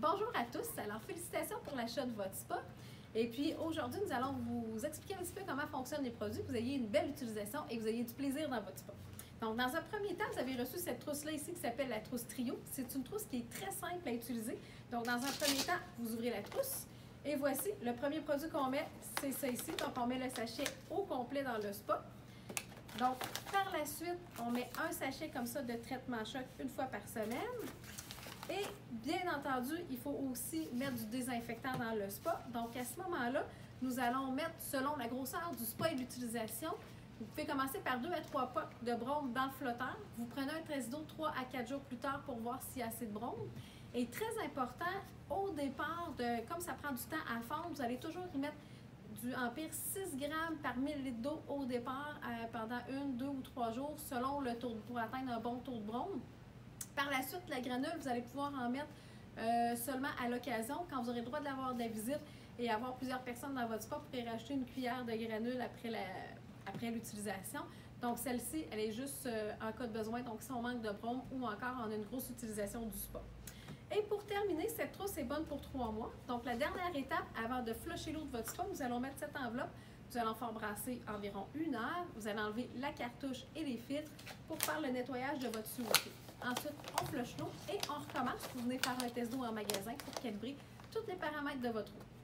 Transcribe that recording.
Bonjour à tous, alors félicitations pour l'achat de votre spa. Et puis aujourd'hui, nous allons vous expliquer un petit peu comment fonctionnent les produits, que vous ayez une belle utilisation et que vous ayez du plaisir dans votre spa. Donc dans un premier temps, vous avez reçu cette trousse-là ici qui s'appelle la trousse Trio. C'est une trousse qui est très simple à utiliser. Donc dans un premier temps, vous ouvrez la trousse et voici, le premier produit qu'on met, c'est ça ici. Donc on met le sachet au complet dans le spa. Donc par la suite, on met un sachet comme ça de traitement choc une fois par semaine. Et bien entendu, il faut aussi mettre du désinfectant dans le spa. Donc à ce moment-là, nous allons mettre selon la grosseur du spa et l'utilisation. Vous pouvez commencer par 2 à 3 potes de brome dans le flotteur. Vous prenez un tresse d'eau 3 à 4 jours plus tard pour voir s'il y a assez de brome. Et très important, au départ, comme ça prend du temps à fondre, vous allez toujours y mettre du empire 6 grammes par millilitre d'eau au départ pendant 1, 2 ou 3 jours selon le taux pour atteindre un bon taux de brome. Par la suite, la granule, vous allez pouvoir en mettre seulement à l'occasion, quand vous aurez le droit de l'avoir de la visite et avoir plusieurs personnes dans votre spa, vous pourrez rajouter une cuillère de granule après l'utilisation. Donc celle-ci, elle est juste en cas de besoin, donc si on manque de brome ou encore on a une grosse utilisation du spa. Et pour terminer, cette trousse est bonne pour 3 mois. Donc la dernière étape, avant de flusher l'eau de votre spa, nous allons mettre cette enveloppe. Vous allez en faire brasser environ 1 heure. Vous allez enlever la cartouche et les filtres pour faire le nettoyage de votre tuyauterie. Ensuite, on flush l'eau et on recommence. Vous venez faire un test d'eau en magasin pour calibrer tous les paramètres de votre eau.